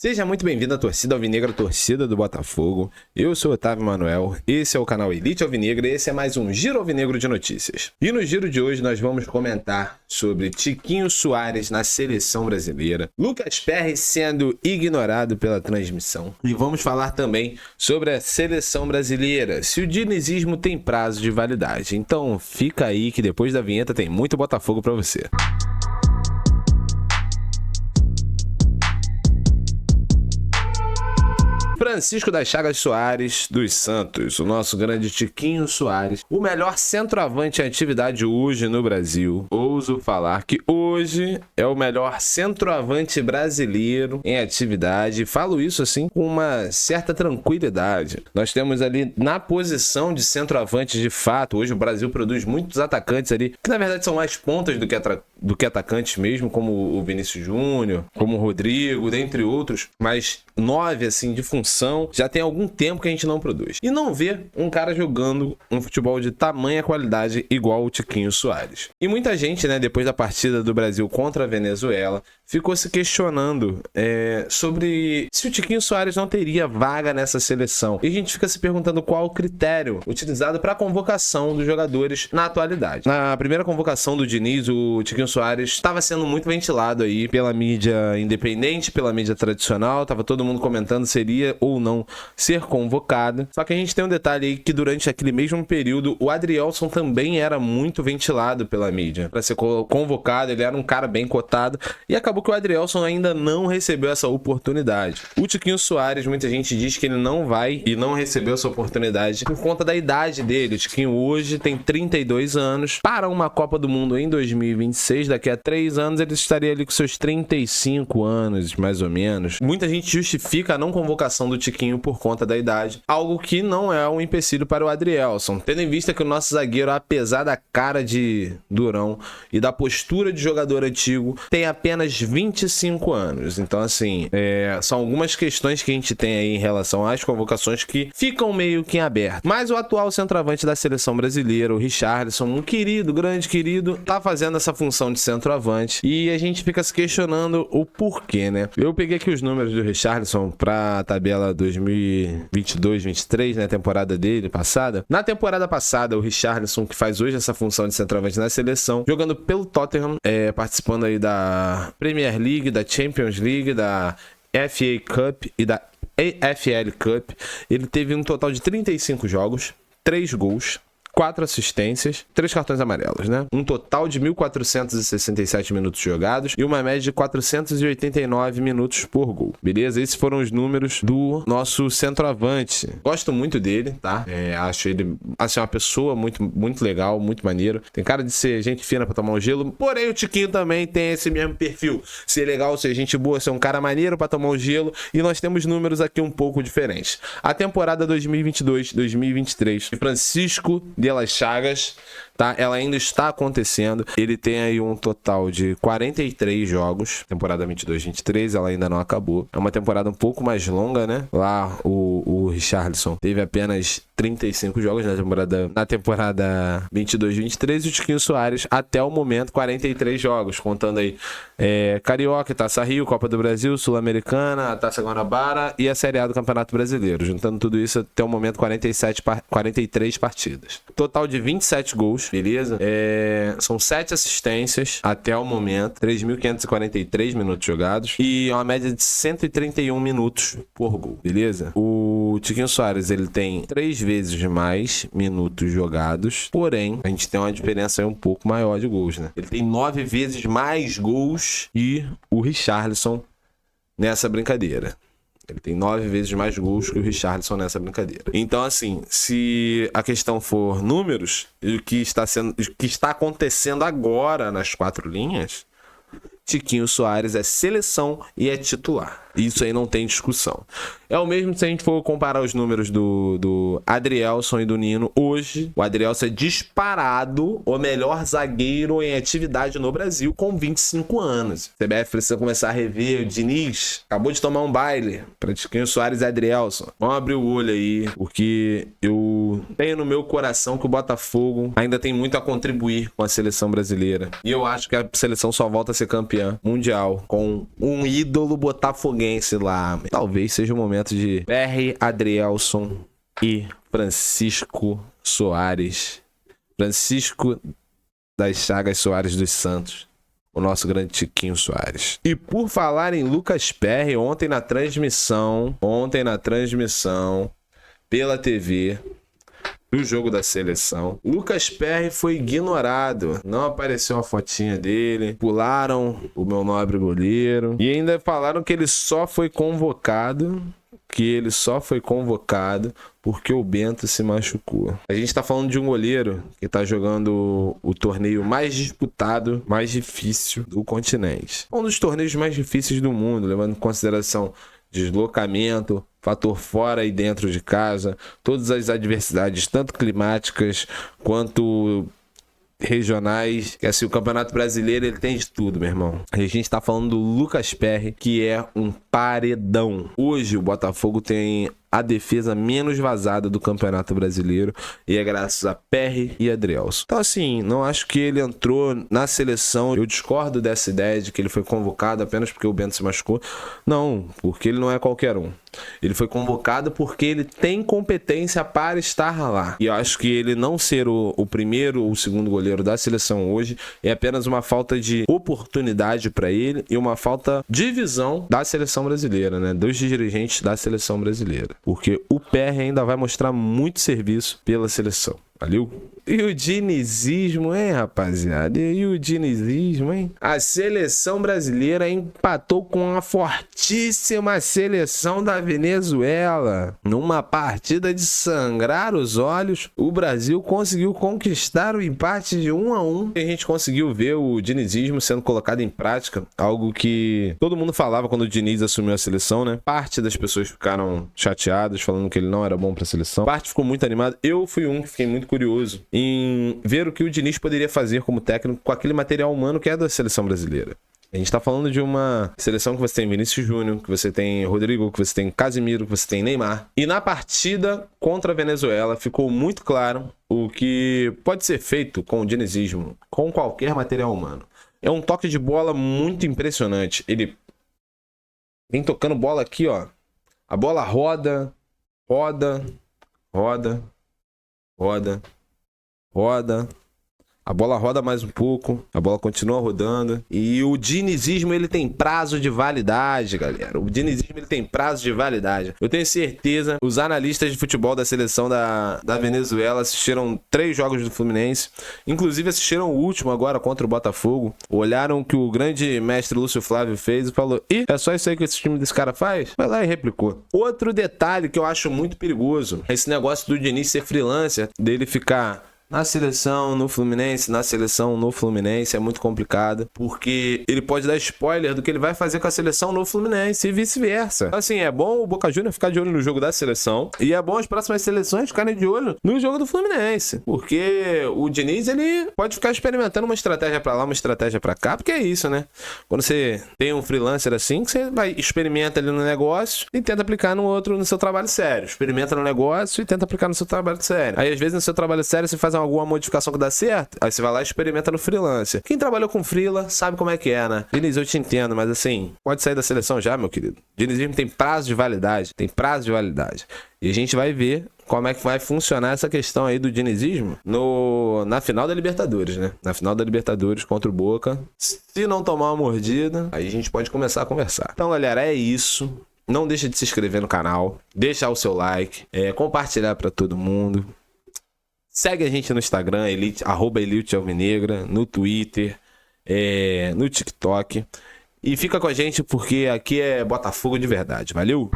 Seja muito bem-vindo à torcida alvinegra, torcida do Botafogo. Eu sou Otávio Manuel, esse é o canal Elite Alvinegra e esse é mais um Giro Alvinegro de Notícias. E no giro de hoje nós vamos comentar sobre Tiquinho Soares na seleção brasileira, Lucas Perry sendo ignorado pela transmissão e vamos falar também sobre a seleção brasileira, se o dinizismo tem prazo de validade. Então fica aí que depois da vinheta tem muito Botafogo pra você. Francisco das Chagas Soares dos Santos, o nosso grande Tiquinho Soares, o melhor centroavante em atividade hoje no Brasil. Ouso falar que hoje é o melhor centroavante brasileiro em atividade. Falo isso assim com uma certa tranquilidade. Nós temos ali na posição de centroavante de fato. Hoje o Brasil produz muitos atacantes ali, que na verdade são mais pontas do que atacantes mesmo, como o Vinícius Júnior, como o Rodrigo, dentre outros, mas 9 assim de função, já tem algum tempo que a gente não produz. E não vê um cara jogando um futebol de tamanha qualidade igual o Tiquinho Soares. E muita gente, né, depois da partida do Brasil contra a Venezuela, ficou se questionando sobre se o Tiquinho Soares não teria vaga nessa seleção. E a gente fica se perguntando qual o critério utilizado para a convocação dos jogadores na atualidade. Na primeira convocação do Diniz, o Tiquinho Soares estava sendo muito ventilado aí pela mídia independente, pela mídia tradicional, estava todo mundo comentando se seria ou não ser convocado. Só que a gente tem um detalhe aí que durante aquele mesmo período, o Adrielson também era muito ventilado pela mídia para ser convocado, ele era um cara bem cotado e acabou que o Adrielson ainda não recebeu essa oportunidade. O Tiquinho Soares, muita gente diz que ele não vai e não recebeu essa oportunidade por conta da idade dele. O Tiquinho hoje tem 32 anos, para uma Copa do Mundo em 2026, daqui a 3 anos ele estaria ali com seus 35 anos, mais ou menos. Muita gente justifica a não convocação do Tiquinho por conta da idade, algo que não é um empecilho para o Adrielson, tendo em vista que o nosso zagueiro, apesar da cara de durão e da postura de jogador antigo, tem apenas 25 anos. Então assim, são algumas questões que a gente tem aí em relação às convocações que ficam meio que em aberto. Mas o atual centroavante da seleção brasileira, o Richarlison, um querido, grande querido, tá fazendo essa função de centroavante e a gente fica se questionando o porquê, né? Eu peguei aqui os números do Richarlison para a tabela 2022-23, né, temporada dele passada. Na temporada passada, o Richarlison, que faz hoje essa função de centroavante na seleção, jogando pelo Tottenham, participando aí da Premier League, da Champions League, da FA Cup e da AFL Cup, ele teve um total de 35 jogos, 3 gols, 4 assistências, 3 cartões amarelos, né? Um total de 1.467 minutos jogados e uma média de 489 minutos por gol. Beleza? Esses foram os números do nosso centroavante. Gosto muito dele, tá? Acho ele assim, uma pessoa muito, muito legal, muito maneiro. Tem cara de ser gente fina pra tomar um gelo, porém o Tiquinho também tem esse mesmo perfil. Ser legal, ser gente boa, ser um cara maneiro pra tomar um gelo, e nós temos números aqui um pouco diferentes. A temporada 2022-2023 de Francisco das Chagas, tá? Ela ainda está acontecendo. Ele tem aí um total de 43 jogos. Temporada 22-23, ela ainda não acabou. É uma temporada um pouco mais longa, né? Lá o Richarlison teve apenas 35 jogos na temporada 22-23 e o Tiquinho Soares até o momento 43 jogos, contando aí Carioca, Taça Rio, Copa do Brasil, Sul-Americana, a Taça Guanabara e a Série A do Campeonato Brasileiro. Juntando tudo isso até o momento 43 partidas. Total de 27 gols, beleza? São 7 assistências até o momento, 3.543 minutos jogados e uma média de 131 minutos por gol, beleza? O Tiquinho Soares, ele tem 3 vezes mais minutos jogados, porém, a gente tem uma diferença aí um pouco maior de gols, né? Ele tem 9 vezes mais gols e o Richarlison nessa brincadeira. Ele tem 9 vezes mais gols que o Richarlison nessa brincadeira. Então, assim, se a questão for números, o que está acontecendo agora nas 4 linhas, Tiquinho Soares é seleção e é titular. Isso aí não tem discussão. É o mesmo se a gente for comparar os números do Adrielson e do Nino. Hoje, o Adrielson é disparado o melhor zagueiro em atividade no Brasil com 25 anos. A CBF precisa começar a rever. O Diniz acabou de tomar um baile para Tiquinho Soares e Adrielson. Vamos abrir o olho aí, porque eu tenho no meu coração que o Botafogo ainda tem muito a contribuir com a seleção brasileira. E eu acho que a seleção só volta a ser campeã mundial com um ídolo botafoguense botafoguense lá. Talvez seja o momento de Perry, Adrielson e Francisco Soares. Francisco das Chagas Soares dos Santos. O nosso grande Tiquinho Soares. E por falar em Lucas Perry, ontem na transmissão pela TV do jogo da seleção, Lucas Perry foi ignorado. Não apareceu a fotinha dele. Pularam o meu nobre goleiro. E ainda falaram que ele só foi convocado. Porque o Bento se machucou. A gente tá falando de um goleiro que tá jogando o torneio mais disputado, mais difícil do continente. Um dos torneios mais difíceis do mundo, levando em consideração deslocamento, fator fora e dentro de casa, todas as adversidades, tanto climáticas quanto regionais, que assim, o Campeonato Brasileiro ele tem de tudo, meu irmão. A gente tá falando do Lucas Perry, que é um paredão. Hoje o Botafogo tem a defesa menos vazada do Campeonato Brasileiro e é graças a Perry e Adrielson. Então assim, não acho que ele entrou na seleção. Eu discordo dessa ideia de que ele foi convocado apenas porque o Bento se machucou. Não, porque ele não é qualquer um. Ele foi convocado porque ele tem competência para estar lá. E eu acho que ele não ser o primeiro ou o segundo goleiro da seleção hoje é apenas uma falta de oportunidade para ele e uma falta de visão da seleção brasileira, né? Dos dirigentes da seleção brasileira. Porque o Perry ainda vai mostrar muito serviço pela seleção. Valeu? E o dinizismo, hein, rapaziada? E o dinizismo, hein? A seleção brasileira empatou com a fortíssima seleção da Venezuela. Numa partida de sangrar os olhos, o Brasil conseguiu conquistar o empate de 1-1. E a gente conseguiu ver o dinizismo sendo colocado em prática. Algo que todo mundo falava quando o Diniz assumiu a seleção, né? Parte das pessoas ficaram chateadas, falando que ele não era bom pra seleção. Parte ficou muito animada. Eu fui um que fiquei muito curioso em ver o que o Diniz poderia fazer como técnico com aquele material humano que é da seleção brasileira. A gente tá falando de uma seleção que você tem Vinícius Júnior, que você tem Rodrigo, que você tem Casemiro, que você tem Neymar. E na partida contra a Venezuela ficou muito claro o que pode ser feito com o dinizismo, com qualquer material humano. É um toque de bola muito impressionante. Ele vem tocando bola aqui, ó. A bola roda, roda, roda. Roda, roda, a bola roda mais um pouco, a bola continua rodando. E o dinizismo, ele tem prazo de validade, galera. O dinizismo, ele tem prazo de validade. Eu tenho certeza, os analistas de futebol da seleção da Venezuela assistiram 3 jogos do Fluminense. Inclusive assistiram o último agora contra o Botafogo. Olharam o que o grande mestre Lúcio Flávio fez e falou: ih, é só isso aí que esse time desse cara faz? Vai lá e replicou. Outro detalhe que eu acho muito perigoso, esse negócio do Diniz ser freelancer, dele ficar na seleção, no Fluminense, na seleção, no Fluminense, é muito complicado, porque ele pode dar spoiler do que ele vai fazer com a seleção no Fluminense e vice-versa. Assim, é bom o Boca Juniors ficar de olho no jogo da seleção e é bom as próximas seleções ficarem de olho no jogo do Fluminense, porque o Diniz, ele pode ficar experimentando uma estratégia pra lá, uma estratégia pra cá, porque é isso, né? Quando você tem um freelancer assim, você vai, experimenta ali no negócio e tenta aplicar no seu trabalho sério. Experimenta no negócio e tenta aplicar no seu trabalho sério. Aí, às vezes, no seu trabalho sério, você faz alguma modificação que dá certo, aí você vai lá e experimenta no freelancer. Quem trabalhou com freela sabe como é que é, né? Diniz, eu te entendo, mas assim, pode sair da seleção já, meu querido. Dinizismo tem prazo de validade, E a gente vai ver como é que vai funcionar essa questão aí do dinizismo na final da Libertadores, né? Na final da Libertadores contra o Boca. Se não tomar uma mordida, aí a gente pode começar a conversar. Então, galera, é isso. Não deixa de se inscrever no canal, deixar o seu like, compartilhar pra todo mundo. Segue a gente no Instagram, @EliteAlvinegra, no Twitter, no TikTok. E fica com a gente porque aqui é Botafogo de verdade. Valeu!